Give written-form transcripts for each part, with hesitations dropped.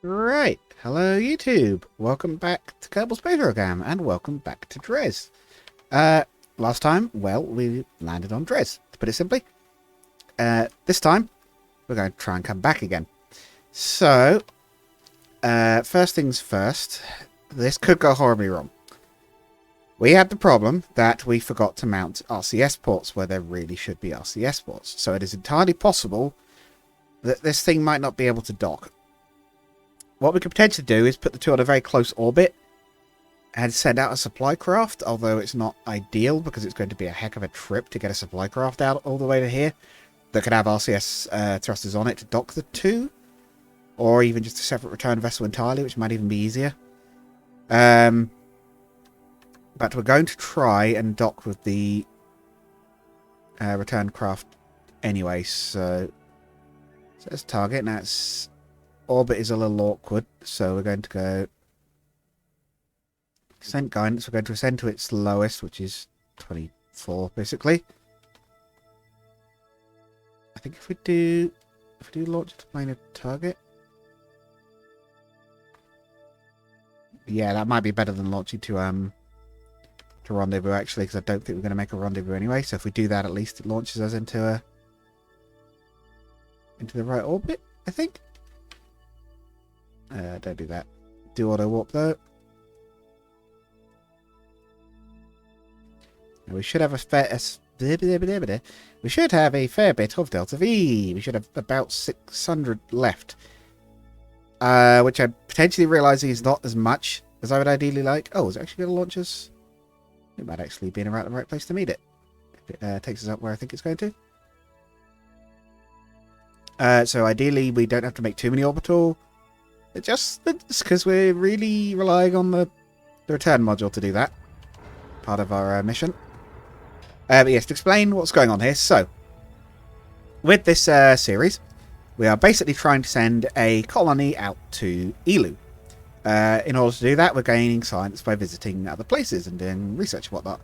Right, hello YouTube. Welcome back to Kerbal Space Program, and welcome back to Dres. Last time, well, we landed on Dres, to put it simply. This time, we're going to try and come back again. So, first things first, this could go horribly wrong. We had the problem that we forgot to mount RCS ports where there really should be RCS ports. So it is entirely possible that this thing might not be able to dock. What we could potentially do is put the two on a very close orbit and send out a supply craft, although it's not ideal because it's going to be a heck of a trip to get a supply craft out all the way to here that could have RCS thrusters on it to dock the two, or even just a separate return vessel entirely, which might even be easier. But we're going to try and dock with the return craft anyway, so let's target. Now it's orbit is a little awkward, so we're going to go ascent guidance. We're going to ascend to its lowest, which is 24, basically. I think if we do launch to plane a target, yeah, that might be better than launching to rendezvous actually, because I don't think we're going to make a rendezvous anyway. So if we do that, at least it launches us into the right orbit, I think. Don't do that. Do auto warp though. Now we should have a fair bit of Delta V. We should have about 600 left, which I'm potentially realizing is not as much as I would ideally like. Oh, is it actually going to launch us? It might actually be in around the right place to meet it if it takes us up where I think it's going to. So ideally, we don't have to make too many orbital adjustments because we're really relying on the return module to do that. Part of our mission. But yes, to explain what's going on here. So, with this series, we are basically trying to send a colony out to Eeloo. In order to do that, we're gaining science by visiting other places and doing research and whatnot.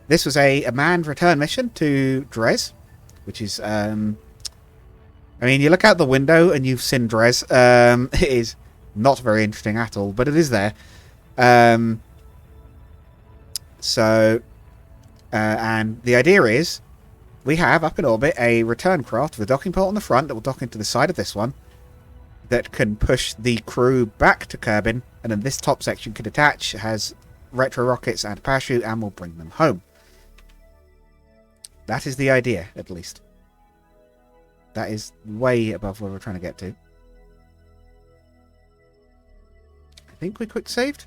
This was a manned return mission to Dres, which is, I mean, you look out the window and you've seen Dres. It is not very interesting at all, but it is there. And the idea is, we have up in orbit a return craft with a docking port on the front that will dock into the side of this one, that can push the crew back to Kerbin, and then this top section can attach, has retro rockets and a parachute, and will bring them home. That is the idea, at least. That is way above where we're trying to get to. I think we quick saved.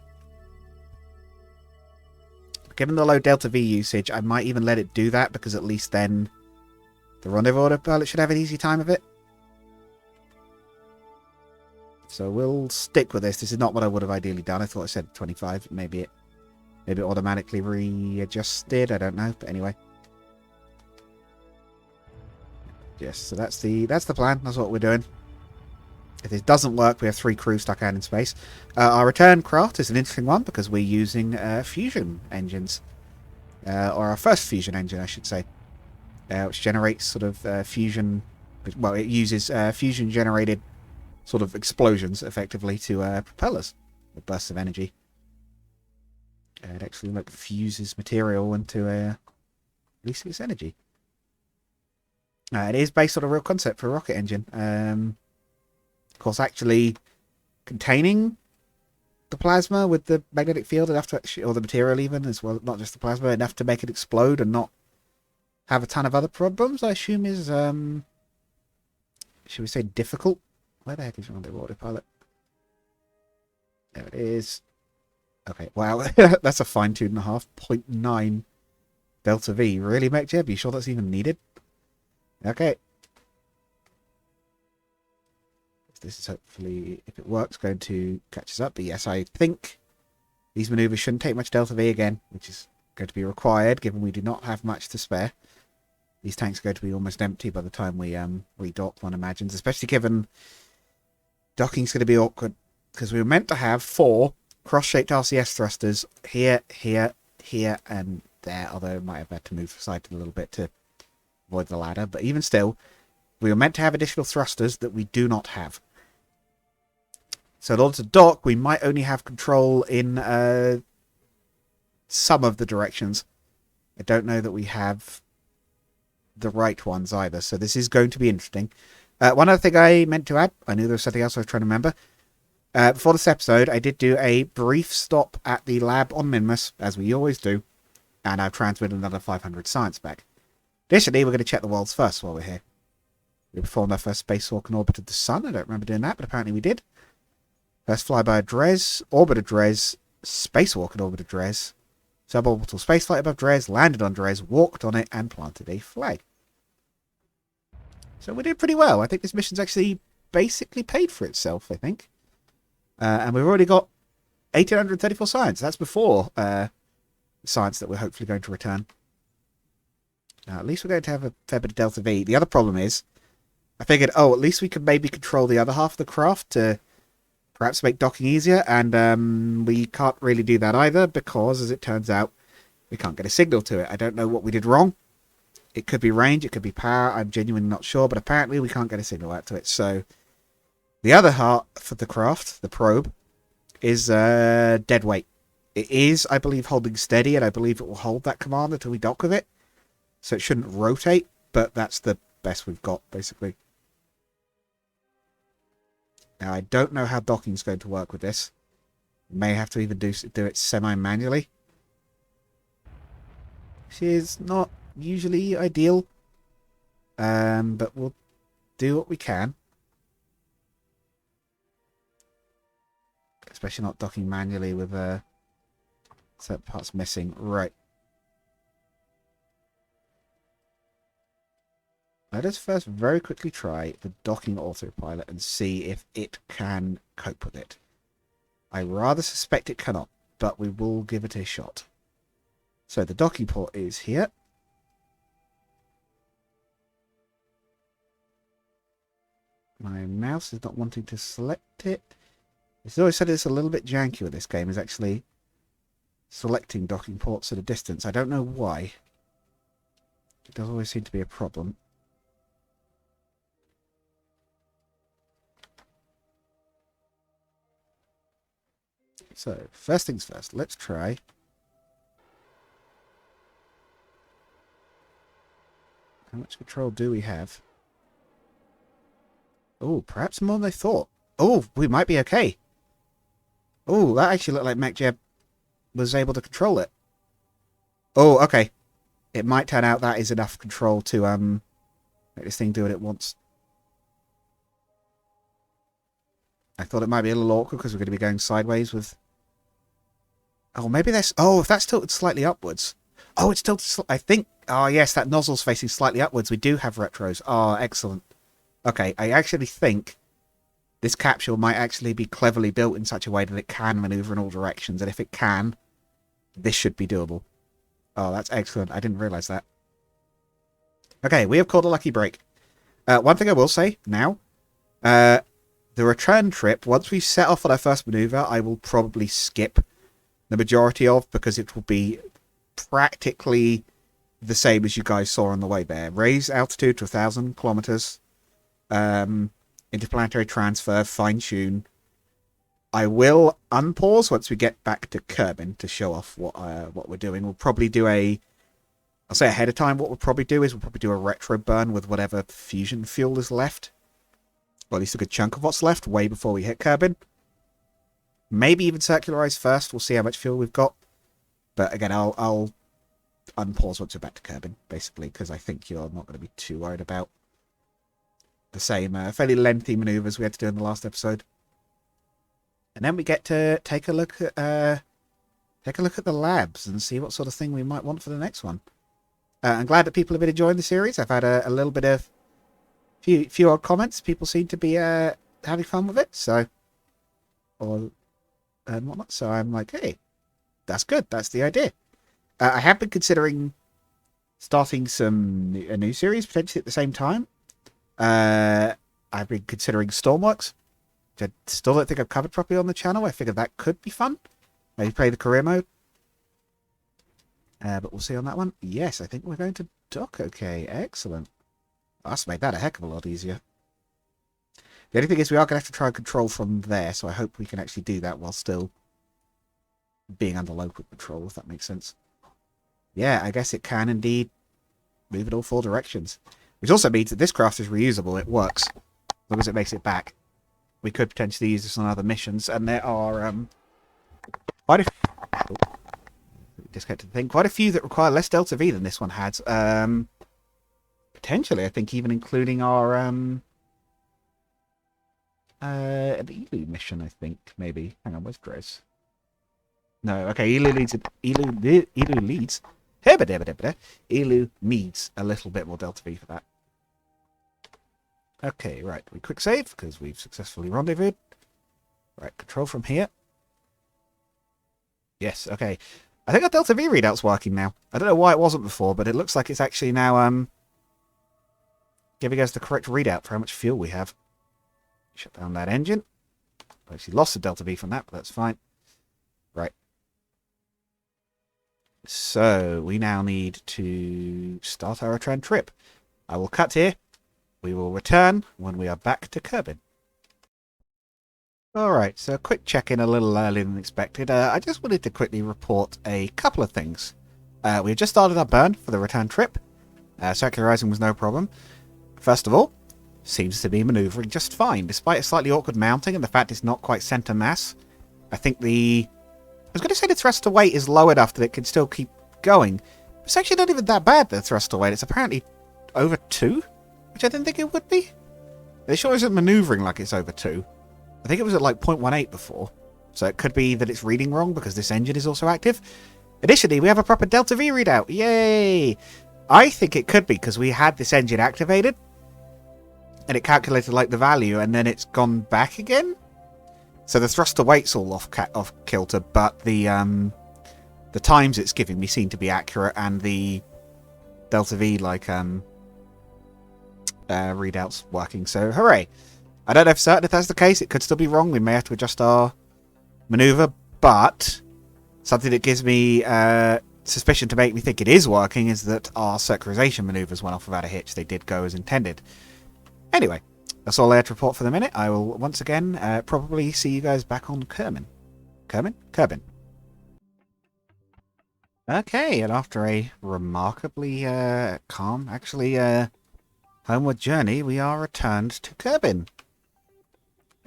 Given the low Delta V usage, I might even let it do that, because at least then the rendezvous autopilot should have an easy time of it. So we'll stick with this. This is not what I would have ideally done. I thought I said 25. Maybe it automatically readjusted. I don't know. But anyway. Yes, so that's the plan. That's what we're doing. If this doesn't work, we have 3 crew stuck out in space. Our return craft is an interesting one because we're using fusion engines. Or our first fusion engine, I should say. Which generates sort of fusion... Well, it uses fusion-generated sort of explosions, effectively, to propel us with bursts of energy. It actually like fuses material into releasing its energy. It is based on a real concept for a rocket engine. Of course, actually containing the plasma with the magnetic field enough to actually, or the material even as well, not just the plasma, enough to make it explode and not have a ton of other problems, I assume is, should we say difficult? Where the heck is rendezvous autopilot? There it is. Okay, wow, that's a fine-tuned 0.9 Delta V. Really, Mech Jeb? You sure that's even needed? Okay. This is hopefully, if it works, going to catch us up. But yes, I think these maneuvers shouldn't take much Delta V again, which is going to be required, given we do not have much to spare. These tanks are going to be almost empty by the time we redock, one imagines, especially given docking's going to be awkward, because we were meant to have 4 cross-shaped RCS thrusters here, here, here, and there, although I might have had to move aside a little bit to avoid the ladder. But even still, we were meant to have additional thrusters that we do not have. So in order to dock, we might only have control in some of the directions. I don't know that we have the right ones either, so this is going to be interesting. One other thing I meant to add, I knew there was something else I was trying to remember. Before this episode, I did do a brief stop at the lab on Minmus, as we always do, and I've transmitted another 500 science back. Additionally, we're going to check the worlds first while we're here. We performed our first spacewalk and orbited the sun. I don't remember doing that, but apparently we did. First flyby of Dres, orbited Dres, spacewalk and orbited Dres, suborbital spaceflight above Dres, landed on Dres, walked on it, and planted a flag. So we did pretty well. I think this mission's actually basically paid for itself, I think. And we've already got 1,834 science. That's before science that we're hopefully going to return. Now, at least we're going to have a fair bit of Delta V. The other problem is, I figured, at least we could maybe control the other half of the craft to perhaps make docking easier. And we can't really do that either because, as it turns out, we can't get a signal to it. I don't know what we did wrong. It could be range, it could be power. I'm genuinely not sure, but apparently we can't get a signal out to it. So the other half of the craft, the probe, is dead weight. It is, I believe, holding steady, and I believe it will hold that command until we dock with it. So it shouldn't rotate, but that's the best we've got, basically. Now, I don't know how docking is going to work with this. May have to even do it semi-manually. Which is not usually ideal. But we'll do what we can. Especially not docking manually with certain parts missing. Right. Let us first very quickly try the Docking Autopilot and see if it can cope with it. I rather suspect it cannot, but we will give it a shot. So the docking port is here. My mouse is not wanting to select it. It's always said it's a little bit janky with this game, is actually selecting docking ports at a distance. I don't know why. It does always seem to be a problem. So, first things first, let's try. How much control do we have? Oh, perhaps more than I thought. Oh, we might be okay. Oh, that actually looked like MacJeb was able to control it. Oh, okay. It might turn out that is enough control to make this thing do what it wants. I thought it might be a little awkward because we're going to be going sideways with... Oh, maybe that's... Oh, if that's tilted slightly upwards. Oh, it's tilted... I think... Oh, yes, that nozzle's facing slightly upwards. We do have retros. Oh, excellent. Okay, I actually think this capsule might actually be cleverly built in such a way that it can maneuver in all directions. And if it can, this should be doable. Oh, that's excellent. I didn't realise that. Okay, we have caught a lucky break. One thing I will say now. The return trip, once we set off on our first manoeuvre, I will probably skip the majority of, because it will be practically the same as you guys saw on the way there. Raise altitude to 1,000 kilometers. Interplanetary transfer, fine-tune. I will unpause once we get back to Kerbin to show off what we're doing. We'll probably do I'll say ahead of time, what we'll probably do is we'll probably do a retro burn with whatever fusion fuel is left. Or at least a good chunk of what's left, way before we hit Kerbin. Maybe even circularize first. We'll see how much fuel we've got. But again, I'll unpause once we're back to Kerbin, basically, because I think you're not going to be too worried about the same fairly lengthy maneuvers we had to do in the last episode. And then we get to take a look at the labs and see what sort of thing we might want for the next one. I'm glad that people have been enjoying the series. I've had a little bit of few odd comments. People seem to be having fun with it, so and whatnot. So I'm like, hey, that's good. That's the idea. I have been considering starting a new series potentially at the same time. I've been considering Stormworks, which I still don't think I've covered properly on the channel. I figured that could be fun. Maybe play the career mode. But we'll see on that one. Yes, I think we're going to dock okay. Excellent. That's made that a heck of a lot easier. The only thing is we are going to have to try and control from there, so I hope we can actually do that while still being under local control, if that makes sense. Yeah, I guess it can indeed move in all 4 directions. Which also means that this craft is reusable. It works, as long as it makes it back. We could potentially use this on other missions, and there are quite a disconnected thing. Quite a few that require less Delta V than this one had. Potentially, I think even including our an Eeloo mission. I think maybe. Hang on, where's Dres? No, okay. Eeloo leads. Eeloo leads. Eeloo needs a little bit more Delta V for that. Okay, right. We quick save because we've successfully rendezvoused. Right, control from here. Yes, okay. I think our Delta V readout's working now. I don't know why it wasn't before, but it looks like it's actually now giving us the correct readout for how much fuel we have. Shut down that engine. I actually lost the Delta V from that, but that's fine. Right. So, we now need to start our return trip. I will cut here. We will return when we are back to Kerbin. Alright, so a quick check-in a little earlier than expected. I just wanted to quickly report a couple of things. We've just started our burn for the return trip. Circularizing was no problem. First of all, seems to be manoeuvring just fine, despite a slightly awkward mounting and the fact it's not quite center mass. I think I was going to say the thruster weight is low enough that it can still keep going. It's actually not even that bad, the thruster weight. It's apparently over 2, which I didn't think it would be. It sure isn't manoeuvring like it's over 2. I think it was at like 0.18 before. So it could be that it's reading wrong because this engine is also active. Additionally, we have a proper Delta V readout. Yay! I think it could be because we had this engine activated and it calculated like the value and then it's gone back again. So the thruster weight's all off kilter, but the times it's giving me seem to be accurate and the Delta V like readouts working. So hooray! I don't know for certain if that's the case. It could still be wrong. We may have to adjust our maneuver, but something that gives me suspicion to make me think it is working is that our circularization maneuvers went off without a hitch. They did go as intended. Anyway, that's all I had to report for the minute. I will once again probably see you guys back on Kerbin. Kerbin. Okay, and after a remarkably calm, actually homeward journey, we are returned to Kerbin.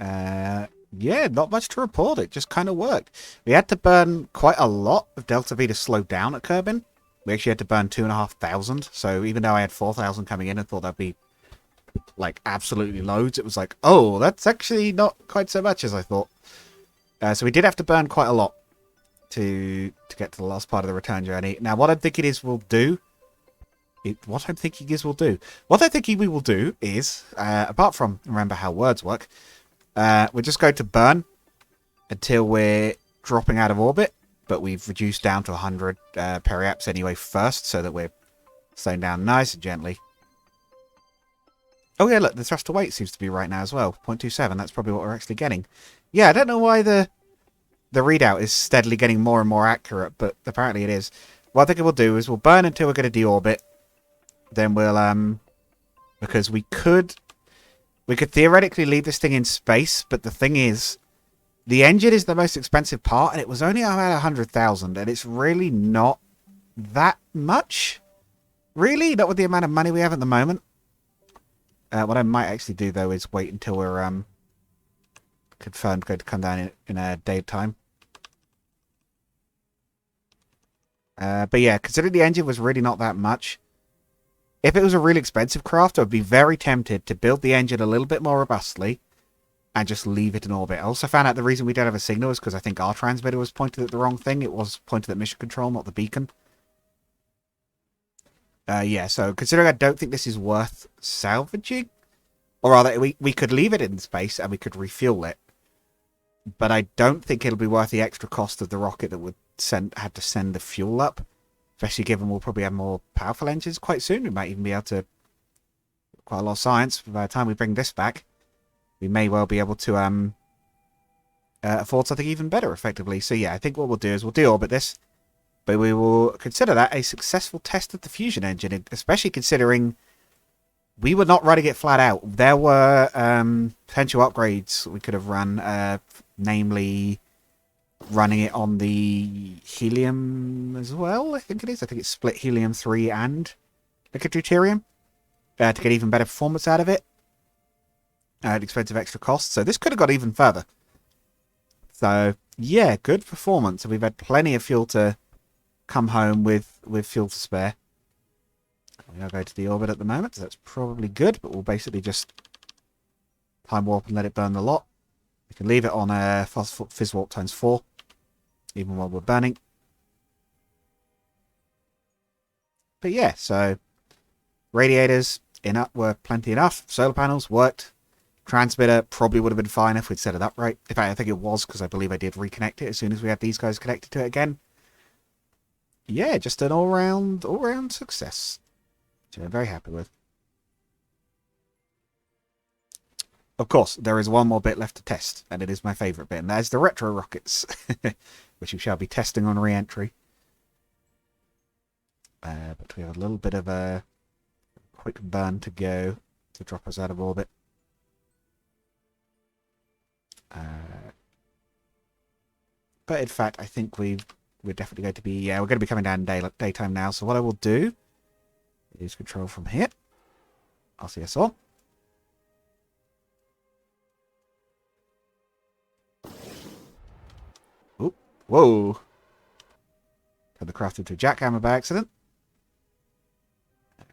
Yeah, not much to report. It just kind of worked. We had to burn quite a lot of Delta V to slow down at Kerbin. We actually had to burn 2,500. So even though I had 4,000 coming in, I thought that'd be like absolutely loads. It was like, oh, that's actually not quite so much as I thought. So we did have to burn quite a lot to get to the last part of the return journey. Now, what I'm thinking we'll do is, apart from remember how words work, we're just going to burn until we're dropping out of orbit, but we've reduced down to 100 periaps anyway first, so that we're slowing down nice and gently. Oh yeah, look, the thruster weight seems to be right now as well. 0.27, that's probably what we're actually getting. Yeah, I don't know why the readout is steadily getting more and more accurate, but apparently it is. What I think we'll do is we'll burn until we're going to deorbit. Then we'll, because we could theoretically leave this thing in space, but the thing is, the engine is the most expensive part, and it was only about 100,000, and it's really not that much. Really? Not with the amount of money we have at the moment. What I might actually do, though, is wait until we're, confirmed going to come down in a daytime. But yeah, considering the engine was really not that much, if it was a really expensive craft, I would be very tempted to build the engine a little bit more robustly and just leave it in orbit. I also found out the reason we don't have a signal is because I think our transmitter was pointed at the wrong thing. It was pointed at mission control, not the beacon. Yeah, so considering I don't think this is worth salvaging, or rather, we could leave it in space and we could refuel it, but I don't think it'll be worth the extra cost of the rocket that would have to send the fuel up. Especially given we'll probably have more powerful engines quite soon. We might even be able to... Quite a lot of science. By the time we bring this back, we may well be able to afford something even better, effectively. So yeah, I think what we'll do is we'll deorbit this. But we will consider that a successful test of the fusion engine. Especially considering we were not running it flat out. There were potential upgrades we could have run, namely running it on the helium as well, I think it is. I think it's split helium-3 and liquid deuterium to get even better performance out of it at the expense of extra costs. So this could have got even further. So, yeah, good performance. We've had plenty of fuel to come home with fuel to spare. We are going to the orbit at the moment, so that's probably good, but we'll basically just time warp and let it burn the lot. We can leave it on fizz warp times 4, even while we're burning. But yeah, so radiators were plenty enough. Solar panels worked. Transmitter probably would have been fine if we'd set it up right. In fact, I think it was, because I believe I did reconnect it as soon as we had these guys connected to it again. Yeah, just an all-round success, which I'm very happy with. Of course, there is one more bit left to test, and it is my favourite bit, and that is the retro rockets, which we shall be testing on re-entry. But we have a little bit of a quick burn to go to drop us out of orbit. But in fact, I think we're definitely going to be, we're going to be coming down in daytime now. So what I will do is control from here. I'll see us all. Oop, whoa. Turn the craft into a jackhammer by accident.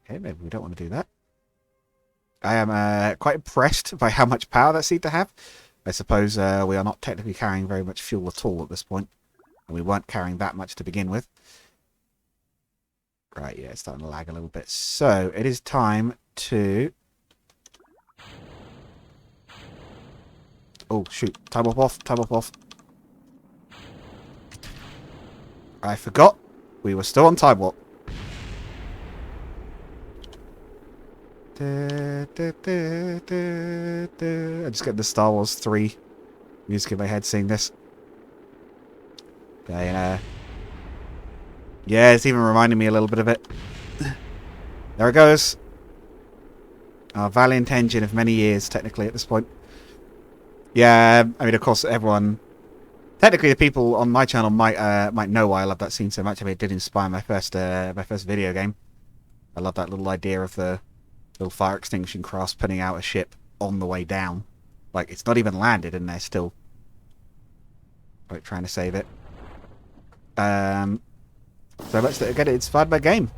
Okay, maybe we don't want to do that. I am quite impressed by how much power that seemed to have. I suppose we are not technically carrying very much fuel at all at this point. And we weren't carrying that much to begin with. Right, yeah, it's starting to lag a little bit. So, it is time to... Oh, shoot. Time warp off. Time warp off. I forgot. We were still on time warp. I'm just getting the Star Wars 3 music in my head seeing this. Okay, yeah, it's even reminding me a little bit of it. There it goes. Our valiant engine of many years, technically, at this point. Yeah, I mean, of course, everyone... Technically, the people on my channel might know why I love that scene so much. I mean, it did inspire my first video game. I love that little idea of the little fire extinguishing craft putting out a ship on the way down. Like, it's not even landed and they're still like trying to save it. So let's get it inspired by game.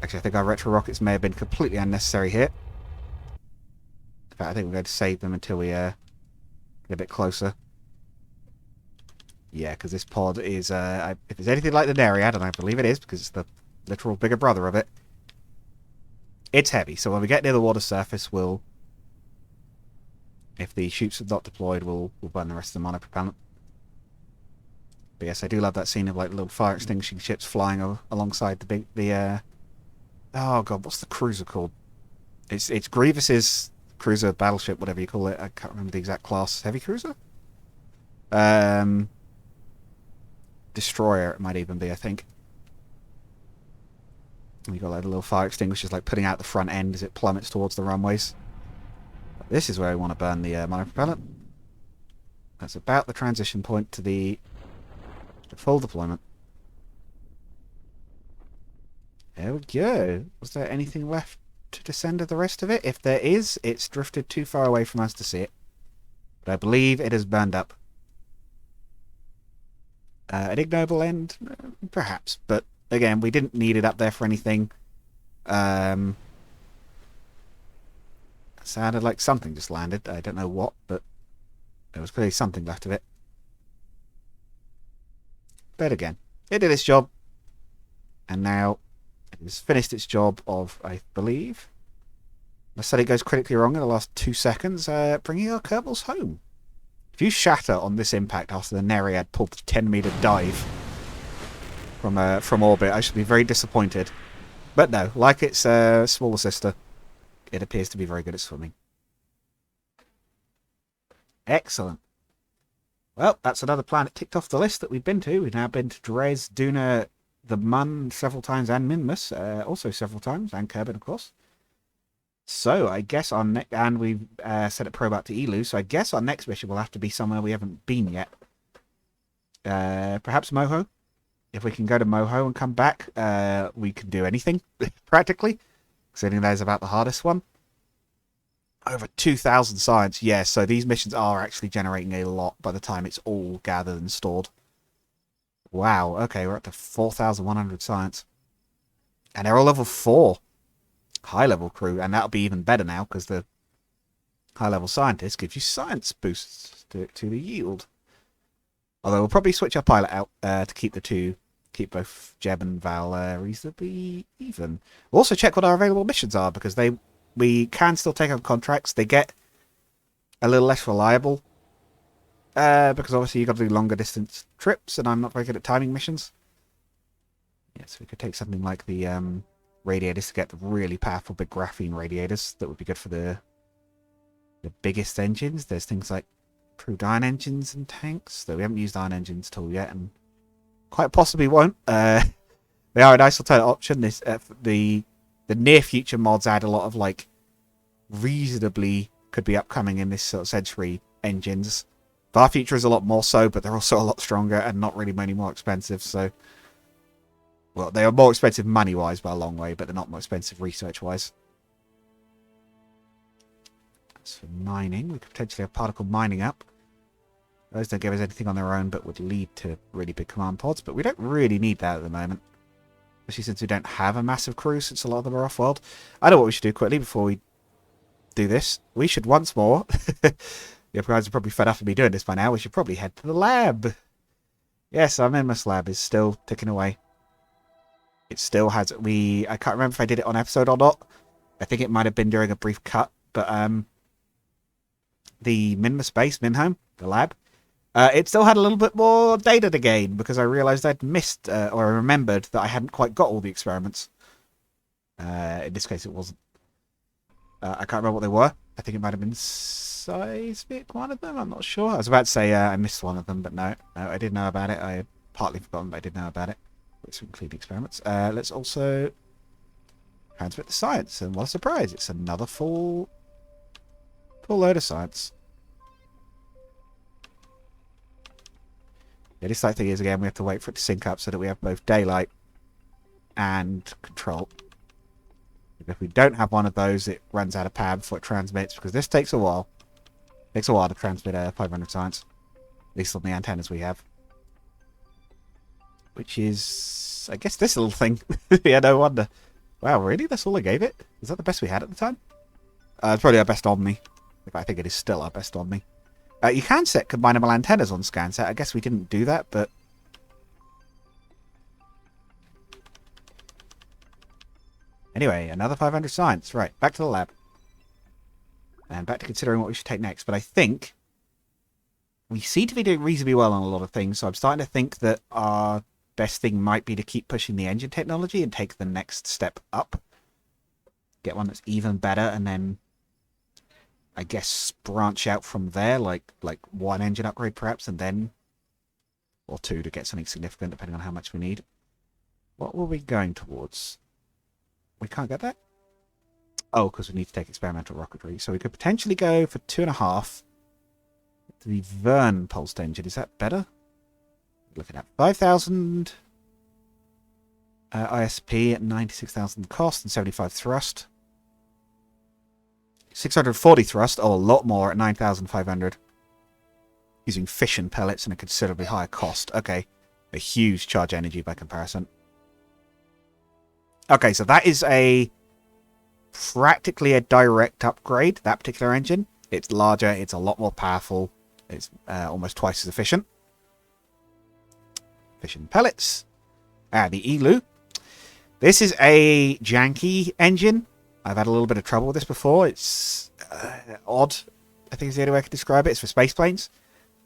Actually, I think our retro rockets may have been completely unnecessary here. In fact, I think we're going to save them until we get a bit closer. Yeah, because this pod is, if it's anything like the Nereid, and I believe it is, because it's the literal bigger brother of it, it's heavy. So when we get near the water surface, we'll, if the chutes are not deployed, we'll burn the rest of the monopropellant. But yes, I do love that scene of like little fire extinguishing ships flying alongside oh god, what's the cruiser called? It's Grievous's cruiser, battleship, whatever you call it. I can't remember the exact class. Heavy cruiser? Destroyer, it might even be, I think. And you got like the little fire extinguishers like putting out the front end as it plummets towards the runways. But this is where we want to burn the monopropellant. That's about the transition point to the full deployment. There we go. Was there anything left to descend of the rest of it? If there is, it's drifted too far away from us to see it. But I believe it has burned up. An ignoble end? Perhaps. But again, we didn't need it up there for anything. Sounded like something just landed. I don't know what, but there was clearly something left of it. But again, it did its job. And now it has finished its job of, I believe, I said it goes critically wrong in the last 2 seconds, bringing our Kerbals home. If you shatter on this impact after the Nereid pulled the 10-meter dive from orbit, I should be very disappointed. But no, like its smaller sister, it appears to be very good at swimming. Excellent. Well, that's another planet ticked off the list that we've been to. We've now been to Dres, Duna, the Mun several times, and Minmus also several times, and Kerbin, of course. So I guess our next, and we've set it probe out to Eeloo, so I guess our next mission will have to be somewhere we haven't been yet. Perhaps Moho? If we can go to Moho and come back, we can do anything, practically. Considering that is about the hardest one. Over 2,000 science, yes, so these missions are actually generating a lot by the time it's all gathered and stored. Wow, okay, we're up to 4,100 science. And they're all level 4. High-level crew, and that'll be even better now, because the high-level scientist gives you science boosts to the yield. Although we'll probably switch our pilot out to keep both Jeb and Val reasonably even. We'll also check what our available missions are, because we can still take on contracts. They get a little less reliable, because obviously you've got to do longer distance trips, and I'm not very good at timing missions. Yes, we could take something like the radiators to get the really powerful big graphene radiators. That would be good for the biggest engines. There's things like crude iron engines and tanks, though we haven't used iron engines at all yet, and quite possibly won't. They are a nice alternative option. This the near future mods add a lot of like reasonably could be upcoming in this sort of century engines. Far future is a lot more so, but they're also a lot stronger and not really many more expensive. So, well, they are more expensive money wise by a long way, but they're not more expensive research wise. As for mining, we could potentially have particle mining up. Those don't give us anything on their own, but would lead to really big command pods. But we don't really need that at the moment. Especially since we don't have a massive crew, since a lot of them are off-world. I know what we should do quickly before we do this. We should once more... The guys are probably fed up of me doing this by now. We should probably head to the lab. Yes, our Minmus lab is still ticking away. It still has... I can't remember if I did it on episode or not. I think it might have been during a brief cut. But the Minmus base, Minhome, the lab... it still had a little bit more data to gain because I realised I'd missed, or I remembered that I hadn't quite got all the experiments. In this case, it wasn't. I can't remember what they were. I think it might have been seismic, one of them. I'm not sure. I was about to say I missed one of them, but no, I did know about it. I had partly forgotten, but I did know about it. Let's include the experiments. Let's also transmit the science, and what a surprise! It's another full load of science. The slight thing is, again, we have to wait for it to sync up so that we have both daylight and control. If we don't have one of those, it runs out of power before it transmits, because this takes a while. It takes a while to transmit 500 science. At least on the antennas we have. Which is, I guess, this little thing. Yeah, no wonder. Wow, really? That's all I gave it? Is that the best we had at the time? It's probably our best Omni. I think it is still our best Omni. You can set combinable antennas on ScanSat. I guess we didn't do that, but... Anyway, another 500 science. Right, back to the lab. And back to considering what we should take next. But I think we seem to be doing reasonably well on a lot of things, so I'm starting to think that our best thing might be to keep pushing the engine technology and take the next step up. Get one that's even better, and then... I guess branch out from there, like one engine upgrade perhaps, and then or two to get something significant, depending on how much we need. What were we going towards? We can't get that? Oh, because we need to take experimental rocketry. So we could potentially go for 2.5. The Verne pulsed engine, is that better? Looking at 5,000 ISP at 96,000 cost and 75 thrust. 640 thrust, oh, a lot more at 9,500. Using fission pellets and a considerably higher cost. Okay, a huge charge energy by comparison. Okay, so that is practically a direct upgrade, that particular engine. It's larger, it's a lot more powerful, it's almost twice as efficient. Fission pellets. The Eeloo. This is a janky engine. I've had a little bit of trouble with this before. It's odd, I think is the only way I could describe it. It's for space planes.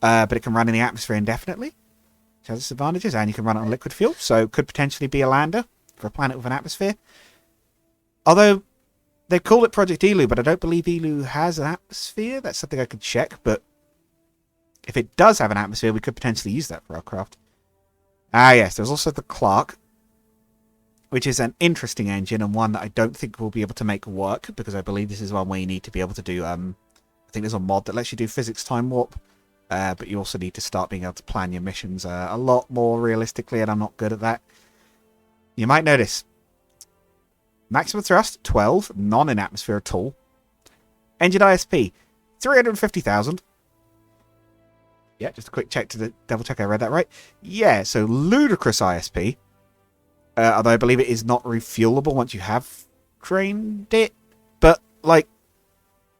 But it can run in the atmosphere indefinitely, which has its advantages. And you can run it on liquid fuel, so it could potentially be a lander for a planet with an atmosphere. Although, they call it Project Eeloo, but I don't believe Eeloo has an atmosphere. That's something I could check, but if it does have an atmosphere, we could potentially use that for our craft. Ah, yes, there's also the Clark. which is an interesting engine and one that I don't think we'll be able to make work, because I believe this is one where you need to be able to do, I think there's a mod that lets you do physics time warp, but you also need to start being able to plan your missions a lot more realistically, and I'm not good at that. You might notice, maximum thrust, 12, none in atmosphere at all. Engine ISP, 350,000. Yeah, just a quick check to double check I read that right. Yeah, so ludicrous ISP. Although I believe it is not refuelable once you have trained it. But, like,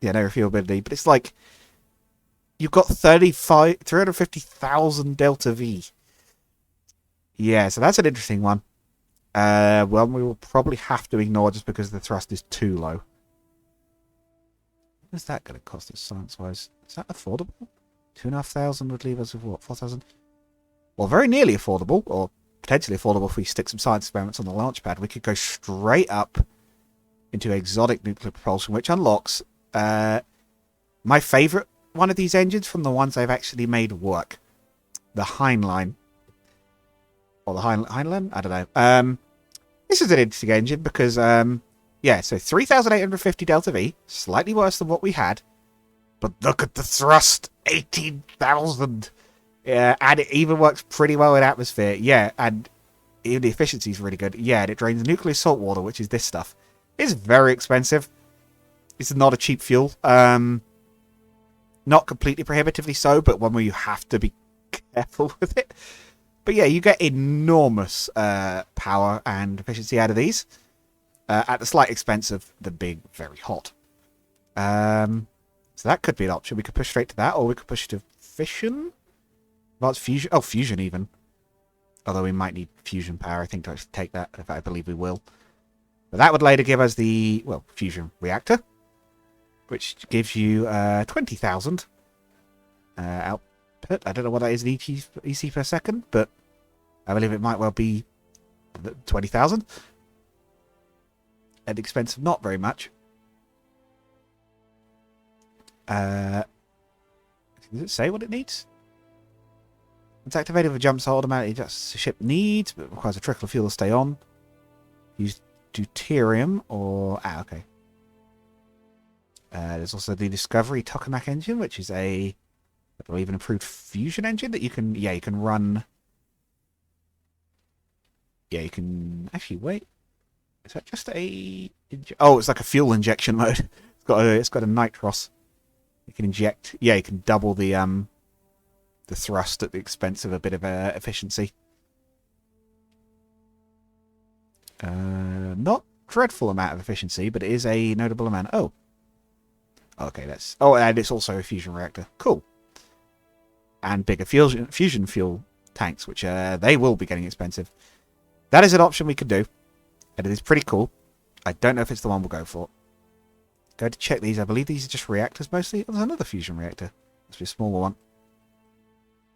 yeah, no refuelability. But it's like, you've got 350,000 Delta V. Yeah, so that's an interesting one. Well, we will probably have to ignore just because the thrust is too low. What is that going to cost us science-wise? Is that affordable? 2,500 would leave us with what, 4,000? Well, very nearly affordable, or potentially affordable if we stick some science experiments on the launch pad. We could go straight up into exotic nuclear propulsion, which unlocks my favourite one of these engines from the ones I've actually made work. The Heinlein. Or the Heinlein? I don't know. This is an interesting engine because, yeah, so 3,850 Delta V, slightly worse than what we had. But look at the thrust, 18,000. Yeah, and it even works pretty well in atmosphere. Yeah, and even the efficiency is really good. Yeah, and it drains nuclear salt water, which is this stuff. It's very expensive. It's not a cheap fuel. Not completely prohibitively so, but one where you have to be careful with it. But yeah, you get enormous power and efficiency out of these. At the slight expense of the big, very hot. So that could be an option. We could push straight to that, or we could push to fission. Advanced fusion. Oh, fusion even. Although we might need fusion power, I think, to actually take that. If I believe we will. But that would later give us the, well, fusion reactor. Which gives you 20,000 output. I don't know what that is in EC per second, but I believe it might well be 20,000. At the expense of not very much. Does it say what it needs? It's activated with jumps automatically adjusts the ship needs, but requires a trickle of fuel to stay on. Use deuterium or... Ah, okay. There's also the Discovery Tokamak engine, which is a, I believe, an improved fusion engine that you can, yeah, you can run. Yeah, you can actually wait. Is that just a? Oh, it's like a fuel injection mode. It's got a nitros. You can inject. Yeah, you can double the thrust at the expense of a bit of efficiency. Not dreadful amount of efficiency, but it is a notable amount. Oh. Okay, that's... Oh, and it's also a fusion reactor. Cool. And bigger fusion fuel tanks, which they will be getting expensive. That is an option we could do. And it is pretty cool. I don't know if it's the one we'll go for. Go to check these. I believe these are just reactors mostly. Oh, there's another fusion reactor. Must be a smaller one.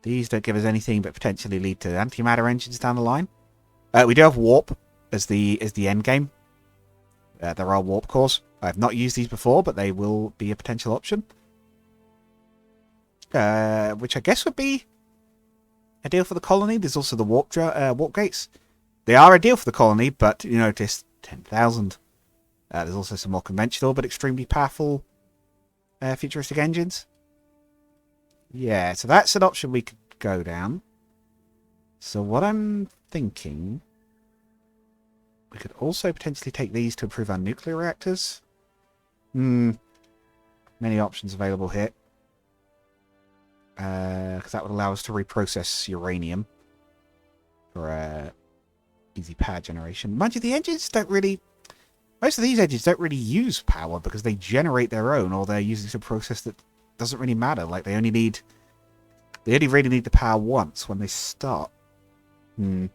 These don't give us anything, but potentially lead to antimatter engines down the line. We do have warp as the end game. There are warp cores. I have not used these before, but they will be a potential option. Which I guess would be ideal for the colony. There's also the warp gates. They are ideal for the colony, but you notice 10,000. There's also some more conventional but extremely powerful futuristic engines. Yeah, so that's an option we could go down. So what I'm thinking... We could also potentially take these to improve our nuclear reactors. Many options available here. Because that would allow us to reprocess uranium for easy power generation. Mind you, the engines don't really... Most of these engines don't really use power because they generate their own, or they're using some process that doesn't really matter. Like, they only really need the power once when they start. So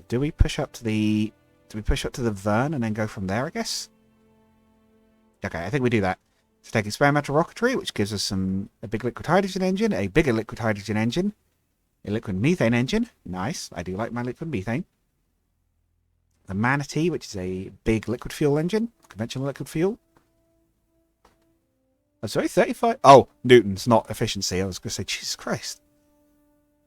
do we push up to the... Do we push up to the Verne and then go from there, I guess? Okay, I think we do that. So take experimental rocketry, which gives us a big liquid hydrogen engine, a bigger liquid hydrogen engine, a liquid methane engine. Nice. I do like my liquid methane. The Manatee, which is a big liquid fuel engine, conventional liquid fuel. Oh, sorry, 35. Oh, newtons, not efficiency. I was going to say, Jesus Christ.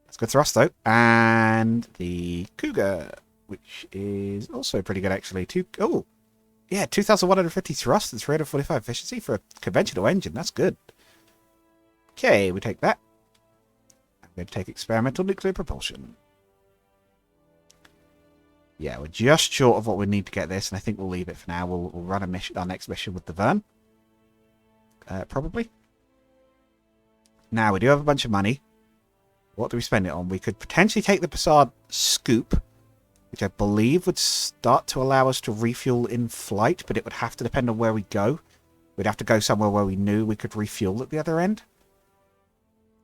That's good thrust, though. And the Cougar. which is also pretty good, actually. Oh, yeah, 2,150 thrust and 345 efficiency for a conventional engine. That's good. Okay, we take that. I'm going to take experimental nuclear propulsion. Yeah, we're just short of what we need to get this, and I think we'll leave it for now. We'll run our next mission with the Vern. Probably. Now, we do have a bunch of money. What do we spend it on? We could potentially take the Passard Scoop, which I believe would start to allow us to refuel in flight, but it would have to depend on where we go. We'd have to go somewhere where we knew we could refuel at the other end.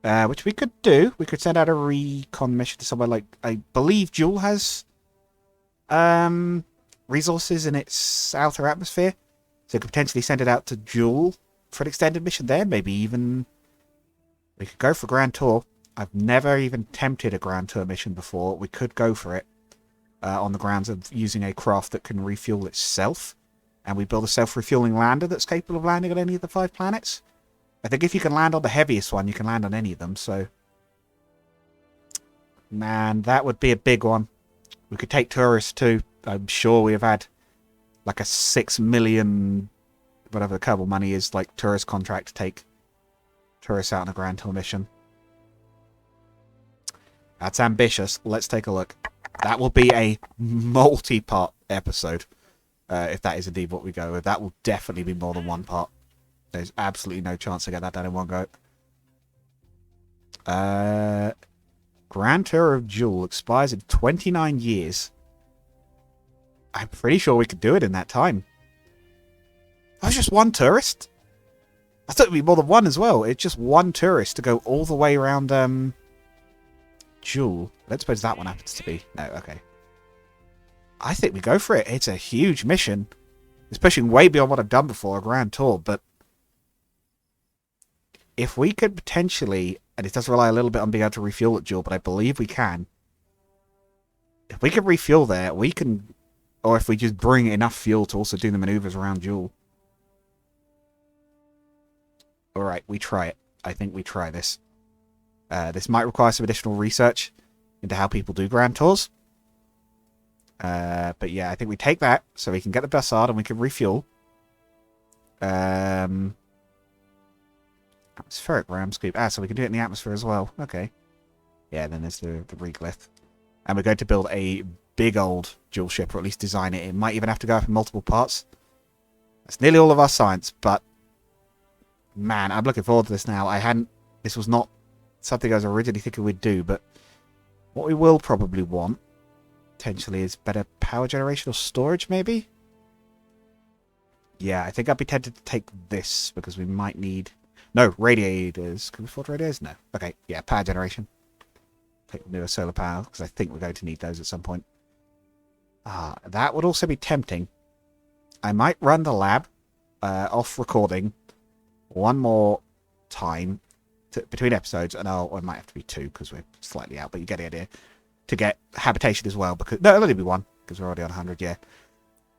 Which we could do. We could send out a recon mission to somewhere like... I believe Joule has resources in its outer atmosphere. So we could potentially send it out to Joule for an extended mission there. Maybe even... we could go for Grand Tour. I've never even attempted a Grand Tour mission before. We could go for it on the grounds of using a craft that can refuel itself. And we build a self-refueling lander that's capable of landing on any of the 5 planets. I think if you can land on the heaviest one, you can land on any of them, so... man, that would be a big one. We could take tourists too. I'm sure we have had like a 6 million, whatever the Kerbal money is, like tourist contract to take tourists out on a Grand Tour mission. That's ambitious. Let's take a look. That will be a multi-part episode. If that is indeed what we go with. That will definitely be more than one part. There's absolutely no chance to get that done in one go. Grand Tour of Joule expires in 29 years. I'm pretty sure we could do it in that time. That was just one tourist? I thought it would be more than one as well. It's just one tourist to go all the way around Joule. Let's suppose that one happens to be... no, okay. I think we go for it. It's a huge mission. It's pushing way beyond what I've done before, a Grand Tour, but if we could potentially, and it does rely a little bit on being able to refuel at Joule, but I believe we can. If we can refuel there, we can, or if we just bring enough fuel to also do the maneuvers around Joule. Alright, we try it. I think we try this. This might require some additional research into how people do Grand Tours. But yeah, I think we take that so we can get the Passard and we can refuel. Atmospheric ram scoop. Ah, so we can do it in the atmosphere as well. Okay. Yeah, then there's the reglyph. And we're going to build a big old Joule ship, or at least design it. It might even have to go up in multiple parts. That's nearly all of our science, but man, I'm looking forward to this now. This was not something I was originally thinking we'd do, but what we will probably want potentially is better power generation or storage, maybe? Yeah, I think I'd be tempted to take this because we might need... no, radiators. Can we afford radiators? No. Okay, yeah, power generation. Take newer solar power because I think we're going to need those at some point. Ah, that would also be tempting. I might run the lab off recording one more time between episodes, and it might have to be 2 because we're slightly out, but you get the idea. To get habitation as well, because... no, it'll only be 1 because we're already on 100, yeah.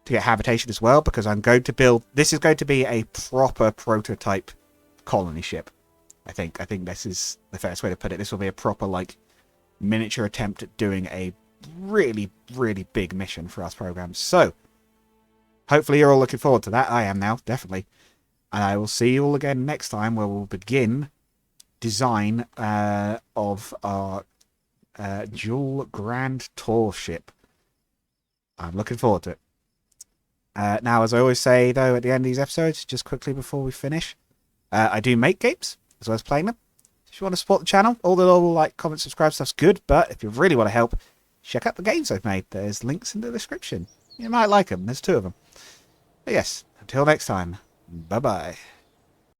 To get habitation as well, because I'm going to build... this is going to be a proper prototype colony ship. I think this is the fairest way to put it. This will be a proper, like, miniature attempt at doing a really, really big mission for us programs. So, hopefully you're all looking forward to that. I am now, definitely. And I will see you all again next time, where we'll begin design of our Joule Grand Tour ship. I'm looking forward to it. Now, as I always say, though, at the end of these episodes, just quickly before we finish, I do make games, as well as playing them. If you want to support the channel, all the little like, comment, subscribe stuff's good, but if you really want to help, check out the games I've made. There's links in the description. You might like them. There's 2 of them. But yes, until next time, bye-bye.